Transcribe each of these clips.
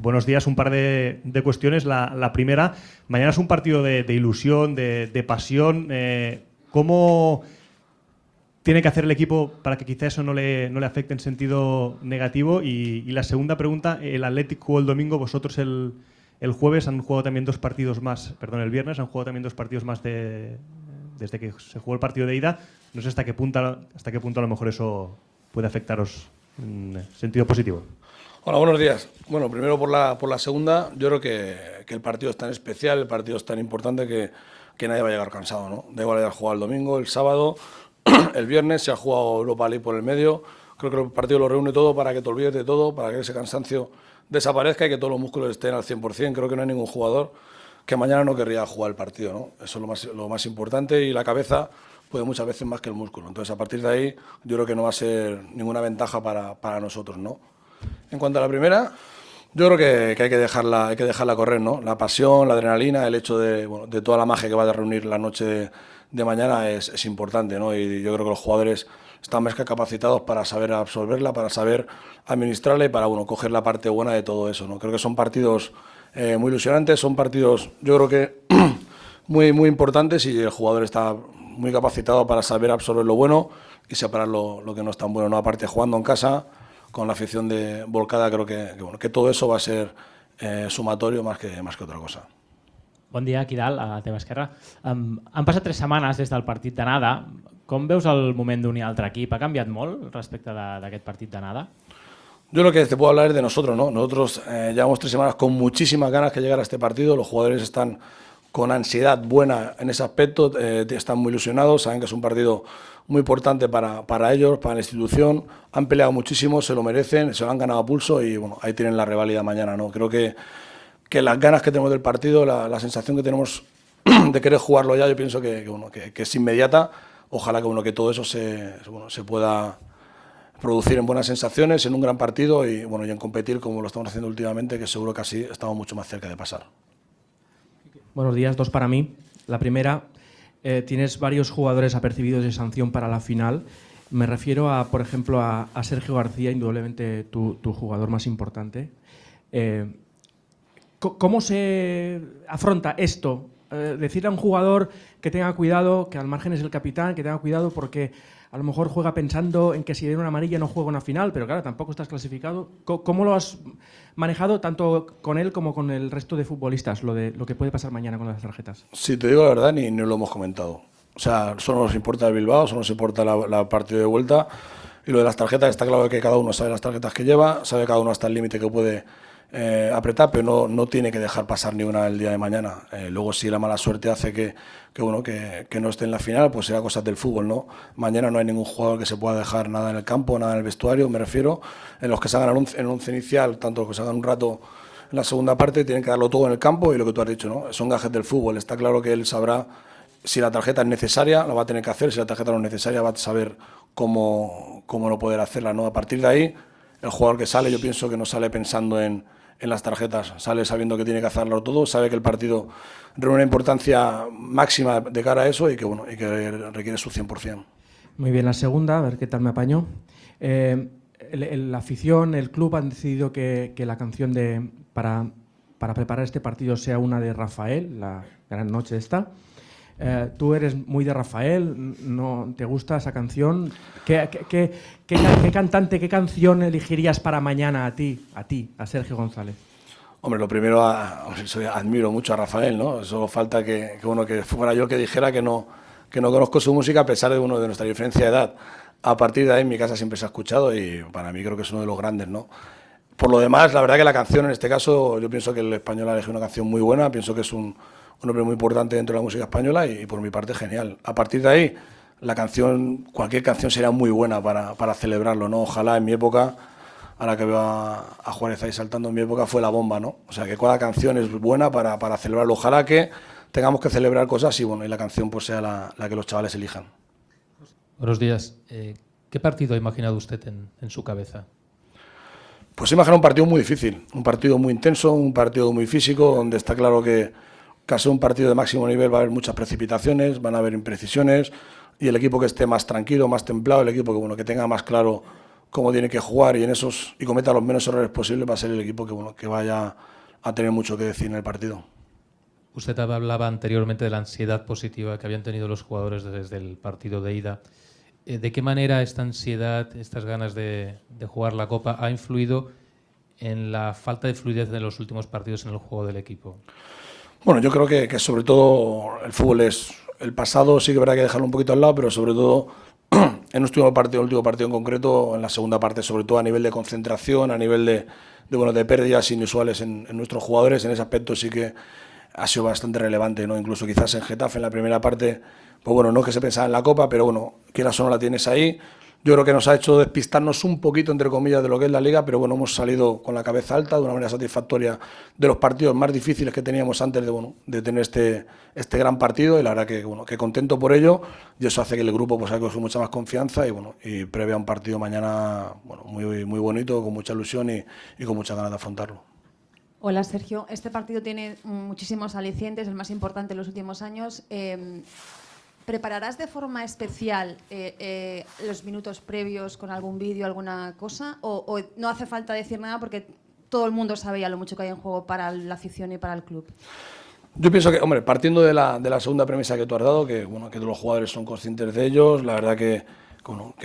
buenos días. Un par de cuestiones. La primera, mañana es un partido de ilusión, de pasión. ¿Cómo tiene que hacer el equipo para que quizá eso no le afecte en sentido negativo? Y la segunda pregunta, el Athletic jugó el domingo, vosotros el jueves han jugado también el viernes han jugado también 2 partidos más desde que se jugó el partido de ida. No sé hasta qué punto a lo mejor eso puede afectaros en sentido positivo. Hola, buenos días. Bueno, primero por la segunda, yo creo que el partido es tan especial, el partido es tan importante que nadie va a llegar cansado, ¿no? Da igual haber jugado el domingo, el sábado, el viernes, se ha jugado Europa League por el medio. Creo que el partido lo reúne todo para que te olvides de todo, para que ese cansancio desaparezca y que todos los músculos estén al 100%. Creo que no hay ningún jugador que mañana no querría jugar el partido, ¿no? Eso es lo más importante, y la cabeza puede muchas veces más que el músculo. Entonces, a partir de ahí, yo creo que no va a ser ninguna ventaja para nosotros, ¿no? En cuanto a la primera, yo creo que hay que dejarla correr, ¿no? La pasión, la adrenalina, el hecho de toda la magia que va a reunir la noche de mañana es importante, ¿no? Y yo creo que los jugadores están más que capacitados para saber absorberla, para saber administrarla y para coger la parte buena de todo eso, ¿no? Creo que son partidos muy ilusionantes, son partidos, yo creo que muy, muy importantes, y el jugador está muy capacitado para saber absorber lo bueno y separar lo que no es tan bueno, ¿no? Aparte, jugando en casa, con la afición volcada, creo que todo eso va a ser sumatorio más que otra cosa. Bon dia, aquí dalt, a la teva esquerra. Han passat 3 setmanes des del partit d'anada. Com veus el moment d'un i altre equip? Ha canviat molt respecte d'aquest partit d'anada? Yo lo que te puedo hablar es de nosotros, ¿no? Nosotros llevamos 3 semanas con muchísimas ganas que llegara a este partido. Los jugadores están con ansiedad buena en ese aspecto, están muy ilusionados, saben que es un partido muy importante para ellos, para la institución. Han peleado muchísimo, se lo merecen, se lo han ganado a pulso y ahí tienen la reválida mañana, ¿no? Creo que las ganas que tenemos del partido, la sensación que tenemos de querer jugarlo ya, yo pienso que es inmediata. Ojalá que todo eso se pueda producir en buenas sensaciones, en un gran partido y en competir como lo estamos haciendo últimamente, que seguro que así estamos mucho más cerca de pasar. Buenos días, 2 para mí. La primera, tienes varios jugadores apercibidos de sanción para la final. Me refiero por ejemplo, a Sergio García, indudablemente tu jugador más importante. ¿Cómo se afronta esto? Decirle a un jugador que tenga cuidado, que al margen es el capitán, que tenga cuidado porque a lo mejor juega pensando en que si viene una amarilla no juega una final, pero claro, tampoco estás clasificado. ¿Cómo lo has manejado tanto con él como con el resto de futbolistas, lo que puede pasar mañana con las tarjetas? Si te digo la verdad, ni lo hemos comentado. O sea, solo nos importa el Bilbao, solo nos importa la partida de vuelta, y lo de las tarjetas está claro que cada uno sabe las tarjetas que lleva, sabe cada uno hasta el límite que puede apretar, pero no tiene que dejar pasar ni una el día de mañana. Luego, si la mala suerte hace que no esté en la final, pues será cosas del fútbol, ¿no? Mañana no hay ningún jugador que se pueda dejar nada en el campo, nada en el vestuario, me refiero. En los que salgan en el once inicial, tanto los que salgan un rato en la segunda parte, tienen que darlo todo en el campo, y lo que tú has dicho, ¿no? Son gajes del fútbol. Está claro que él sabrá si la tarjeta es necesaria, la va a tener que hacer. Si la tarjeta no es necesaria, va a saber cómo no poder hacerla, ¿no? A partir de ahí, el jugador que sale, yo pienso que no sale pensando en las tarjetas, sale sabiendo que tiene que hacerlo todo, sabe que el partido reúne una importancia máxima de cara a eso y que requiere su 100%. Muy bien, la segunda, a ver qué tal me apaño. La afición, el club han decidido que la canción para preparar este partido sea una de Rafael, la gran noche esta. Tú eres muy de Rafael, ¿no te gusta esa canción? ¿Qué cantante, qué canción elegirías para mañana a Sergio González? Hombre, lo primero, admiro mucho a Rafael, ¿no? Solo falta que fuera yo que dijera que no conozco su música, a pesar de nuestra diferencia de edad. A partir de ahí, en mi casa siempre se ha escuchado y para mí creo que es uno de los grandes, ¿no? Por lo demás, la verdad que la canción en este caso, yo pienso que el español ha elegido una canción muy buena, pienso que es un hombre muy importante dentro de la música española y por mi parte genial. A partir de ahí, cualquier canción sería muy buena para celebrarlo, ¿no? Ojalá en mi época, a la que veo a Juárez ahí saltando, en mi época fue La Bomba, ¿no? O sea, que cada canción es buena para celebrarlo. Ojalá que tengamos que celebrar cosas y la canción pues sea la que los chavales elijan. Buenos días. ¿Qué partido ha imaginado usted en su cabeza? Pues he imaginado un partido muy difícil, un partido muy intenso, un partido muy físico, donde está claro que casi un partido de máximo nivel va a haber muchas precipitaciones, van a haber imprecisiones, y el equipo que esté más tranquilo, más templado, el equipo que tenga más claro cómo tiene que jugar y cometa los menos errores posibles, va a ser el equipo que vaya a tener mucho que decir en el partido. Usted hablaba anteriormente de la ansiedad positiva que habían tenido los jugadores desde el partido de ida. ¿De qué manera esta ansiedad, estas ganas de jugar la Copa ha influido en la falta de fluidez de los últimos partidos en el juego del equipo? Bueno, yo creo que sobre todo el fútbol es el pasado, sí que habrá que dejarlo un poquito al lado, pero sobre todo en nuestro último partido en concreto, en la segunda parte, sobre todo a nivel de concentración, a nivel de pérdidas inusuales en nuestros jugadores, en ese aspecto sí que ha sido bastante relevante, ¿no? Incluso quizás en Getafe, en la primera parte, pues bueno, no es que se pensaba en la Copa, pero bueno, quieras o no la tienes ahí. Yo creo que nos ha hecho despistarnos un poquito, entre comillas, de lo que es la Liga, pero bueno, hemos salido con la cabeza alta, de una manera satisfactoria, de los partidos más difíciles que teníamos antes de tener este gran partido, y la verdad que contento por ello, y eso hace que el grupo pues haya cogido mucha más confianza y prevea un partido mañana muy, muy bonito, con mucha ilusión y con muchas ganas de afrontarlo. Hola Sergio, este partido tiene muchísimos alicientes, el más importante en los últimos años. ¿Prepararás de forma especial los minutos previos con algún vídeo, alguna cosa? ¿O no hace falta decir nada porque todo el mundo sabe ya lo mucho que hay en juego para la afición y para el club? Yo pienso que, hombre, partiendo de la segunda premisa que tú has dado, que los jugadores son conscientes de ellos, la verdad que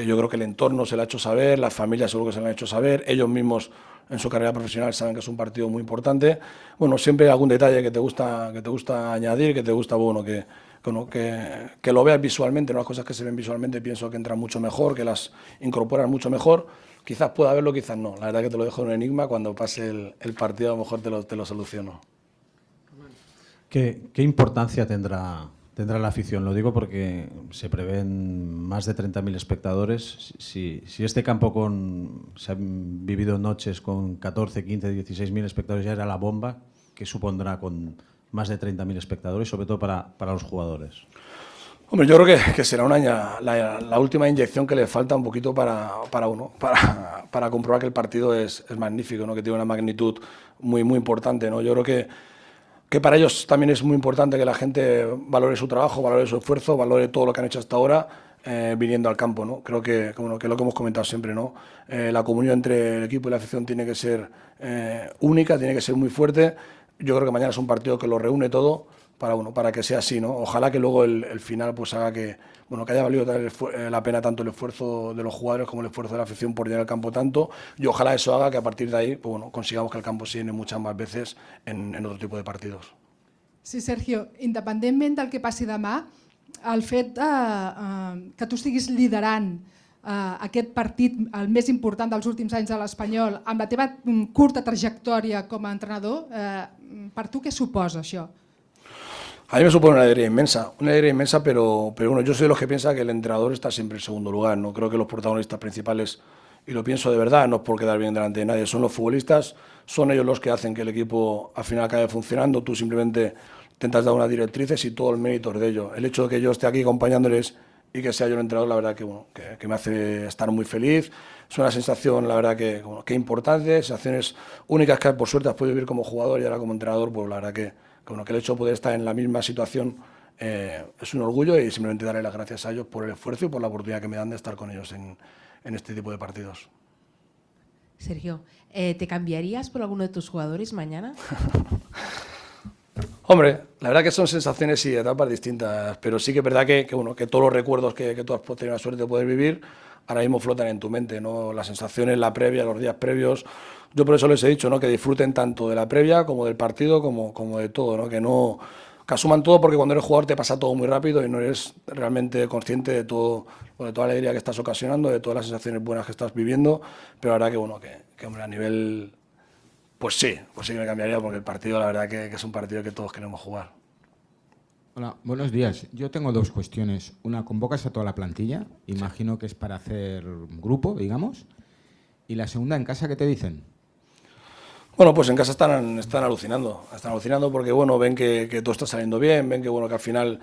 yo creo que el entorno se lo ha hecho saber, las familias seguro que se lo han hecho saber, ellos mismos en su carrera profesional saben que es un partido muy importante. Bueno, siempre hay algún detalle que te gusta añadir, que te gusta, que lo veas visualmente, ¿no? Las cosas que se ven visualmente pienso que entran mucho mejor, que las incorporan mucho mejor. Quizás pueda haberlo, quizás no. La verdad que te lo dejo en un enigma, cuando pase el partido a lo mejor te lo soluciono. ¿Qué importancia tendrá la afición? Lo digo porque se prevén más de 30.000 espectadores. Si este campo se han vivido noches con 14, 15, 16.000 espectadores, ya era la bomba, ¿qué supondrá con más de 30.000 espectadores, sobre todo para los jugadores? Hombre, yo creo que será la última inyección que le falta un poquito para comprobar que el partido es magnífico, ¿no? Que tiene una magnitud muy, muy importante, ¿no? Yo creo que para ellos también es muy importante que la gente valore su trabajo, valore su esfuerzo, valore todo lo que han hecho hasta ahora viniendo al campo, ¿no? Creo que es lo que hemos comentado siempre, ¿no? La comunión entre el equipo y la afición tiene que ser única, tiene que ser muy fuerte. Yo creo que mañana es un partido que lo reúne todo para que sea así, ¿no? Ojalá que luego el final pues haga que haya valido la pena tanto el esfuerzo de los jugadores como el esfuerzo de la afición por llenar el campo tanto, y ojalá eso haga que a partir de ahí consigamos que el campo se llene muchas más veces en otro tipo de partidos. Sí, Sergio, independentment del que passi demà, el fet que tu estiguis liderant aquest partit, el més important dels últims anys de l'Espanyol, amb la teva curta trajectòria com a entrenador, per tu què suposa això? A mí me supone una alegría inmensa, pero bueno, yo soy de los que piensa que el entrenador está siempre en segundo lugar. No creo que los protagonistas principales, y lo pienso de verdad, no es por quedar bien delante de nadie, son los futbolistas, son ellos los que hacen que el equipo al final acabe funcionando. Tú simplemente intentas dar unas directrices y todo el mérito es de ellos. El hecho de que yo esté aquí acompañándoles y que sea yo el entrenador, la verdad que me hace estar muy feliz. Es una sensación, la verdad, que importante, sensaciones únicas que por suerte has podido vivir como jugador y ahora como entrenador, pues la verdad que el hecho de poder estar en la misma situación es un orgullo, y simplemente darle las gracias a ellos por el esfuerzo y por la oportunidad que me dan de estar con ellos en este tipo de partidos. Sergio, ¿te cambiarías por alguno de tus jugadores mañana? Hombre, la verdad que son sensaciones y etapas distintas, pero sí que es verdad que todos los recuerdos que tú has tenido la suerte de poder vivir ahora mismo flotan en tu mente, ¿no? Las sensaciones, la previa, los días previos. Yo por eso les he dicho, ¿no? Que disfruten tanto de la previa como del partido, como de todo, ¿no? Que asuman todo, porque cuando eres jugador te pasa todo muy rápido y no eres realmente consciente de todo, de toda la alegría que estás ocasionando, de todas las sensaciones buenas que estás viviendo, pero la verdad que hombre, a nivel... Pues sí que me cambiaría, porque el partido la verdad que es un partido que todos queremos jugar. Hola, buenos días. Yo tengo dos cuestiones. Una, convocas a toda la plantilla, imagino que es para hacer grupo, digamos. Y la segunda, ¿en casa qué te dicen? Bueno, pues en casa están alucinando porque ven que todo está saliendo bien, ven que al final,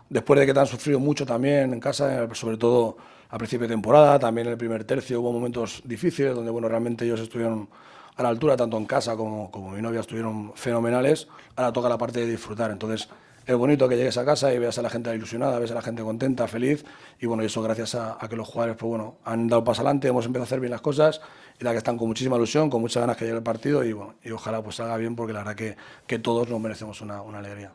después de que te han sufrido mucho también en casa, sobre todo a principio de temporada, también en el primer tercio hubo momentos difíciles donde realmente ellos estuvieron a la altura, tanto en casa como mi novia estuvieron fenomenales. Ahora toca la parte de disfrutar, entonces es bonito que llegues a casa y veas a la gente ilusionada, ves a la gente contenta, feliz, y bueno, eso gracias a que los jugadores pues bueno, han dado paso adelante, hemos empezado a hacer bien las cosas, y la que están con muchísima ilusión, con muchas ganas que llegue el partido, y bueno, y ojalá pues salga bien, porque la verdad que todos nos merecemos una alegría.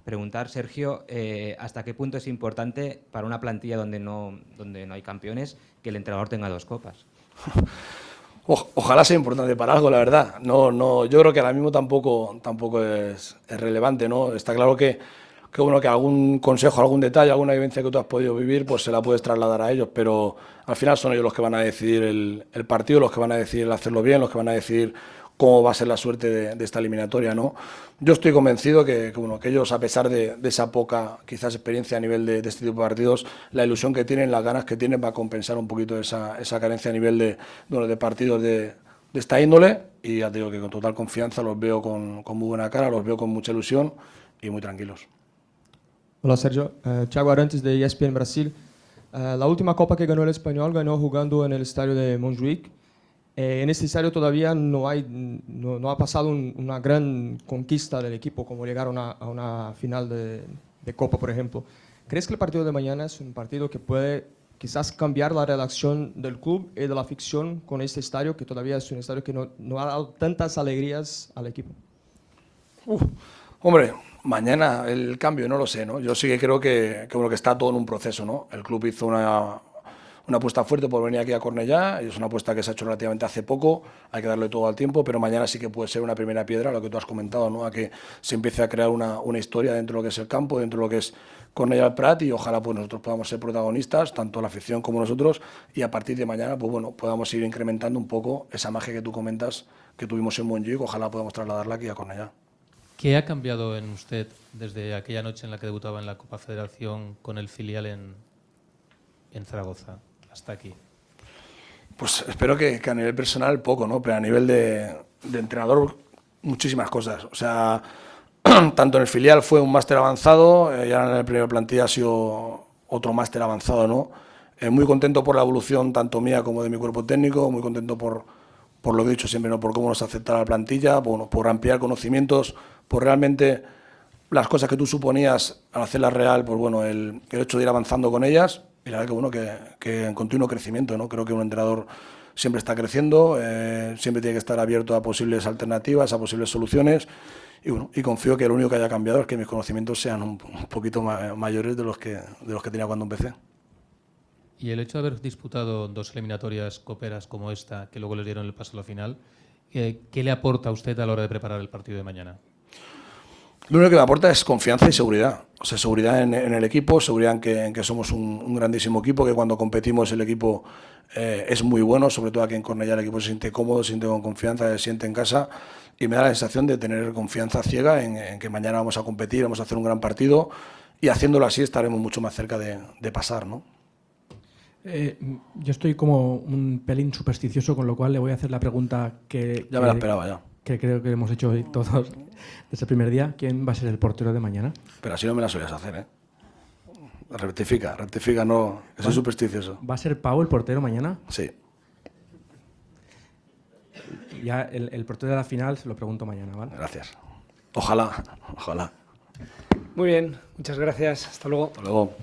Preguntar, Sergio, ¿hasta qué punto es importante para una plantilla donde no hay campeones que el entrenador tenga 2 copas? Ojalá sea importante para algo, la verdad. No, yo creo que ahora mismo tampoco es relevante, ¿no? Está claro que algún consejo, algún detalle, alguna vivencia que tú has podido vivir, pues se la puedes trasladar a ellos, pero al final son ellos los que van a decidir el partido, los que van a decidir el hacerlo bien, los que van a decidir cómo va a ser la suerte de esta eliminatoria, ¿no? Yo estoy convencido que ellos, a pesar de esa poca, quizás, experiencia a nivel de este tipo de partidos, la ilusión que tienen, las ganas que tienen, va a compensar un poquito esa carencia a nivel de partidos de esta índole, y ya te digo que con total confianza los veo con muy buena cara, los veo con mucha ilusión y muy tranquilos. Hola Sergio, Thiago Arantes de ESPN Brasil. La última copa que ganó el Español ganó jugando en el estadio de Montjuic. En este estadio todavía no ha pasado una gran conquista del equipo, como llegaron a una final de Copa, por ejemplo. ¿Crees que el partido de mañana es un partido que puede quizás cambiar la relación del club y de la afición con este estadio, que todavía es un estadio que no ha dado tantas alegrías al equipo? Hombre, mañana el cambio no lo sé, ¿no? Yo sí que creo que está todo en un proceso, ¿no? El club hizo una apuesta fuerte por venir aquí a Cornellá, y es una apuesta que se ha hecho relativamente hace poco, hay que darle todo al tiempo, pero mañana sí que puede ser una primera piedra, lo que tú has comentado, ¿no? A que se empiece a crear una historia dentro de lo que es el campo, dentro de lo que es Cornellá al Prat, y ojalá pues nosotros podamos ser protagonistas, tanto la afición como nosotros, y a partir de mañana pues bueno, podamos ir incrementando un poco esa magia que tú comentas que tuvimos en Montjuic, ojalá podamos trasladarla aquí a Cornellá. ¿Qué ha cambiado en usted desde aquella noche en la que debutaba en la Copa Federación con el filial en Zaragoza hasta aquí? Pues espero que a nivel personal poco, ¿no? Pero a nivel de entrenador muchísimas cosas. O sea, tanto en el filial fue un máster avanzado, y ahora en la primera plantilla ha sido otro máster avanzado, ¿no? Muy contento por la evolución tanto mía como de mi cuerpo técnico, muy contento por lo que he dicho siempre, ¿no? Por cómo nos acepta la plantilla, bueno, por ampliar conocimientos, por realmente las cosas que tú suponías al hacerlas real, pues bueno, el hecho de ir avanzando con ellas, y la verdad que bueno, que en continuo crecimiento, ¿no? Creo que un entrenador siempre está creciendo, siempre tiene que estar abierto a posibles alternativas, a posibles soluciones, y bueno, y confío que lo único que haya cambiado es que mis conocimientos sean un poquito mayores de los que tenía cuando empecé. Y el hecho de haber disputado 2 eliminatorias coperas como esta, que luego les dieron el paso a la final, ¿qué le aporta a usted a la hora de preparar el partido de mañana? Lo único que me aporta es confianza y seguridad. O sea, seguridad en el equipo, seguridad en que somos un grandísimo equipo, que cuando competimos el equipo es muy bueno, sobre todo aquí en Cornellá el equipo se siente cómodo, se siente con confianza, se siente en casa, y me da la sensación de tener confianza ciega en que mañana vamos a competir, vamos a hacer un gran partido, y haciéndolo así estaremos mucho más cerca de pasar, ¿no? Yo estoy como un pelín supersticioso, con lo cual le voy a hacer la pregunta que me la esperaba ya. Que creo que hemos hecho hoy todos desde el primer día. ¿Quién va a ser el portero de mañana? Pero así no me la solías hacer, ¿eh? Rectifica, no, que soy supersticioso. ¿Va a ser Pau el portero mañana? Sí. Ya el portero de la final se lo pregunto mañana, ¿vale? Gracias. Ojalá. Muy bien, muchas gracias. Hasta luego. Hasta luego.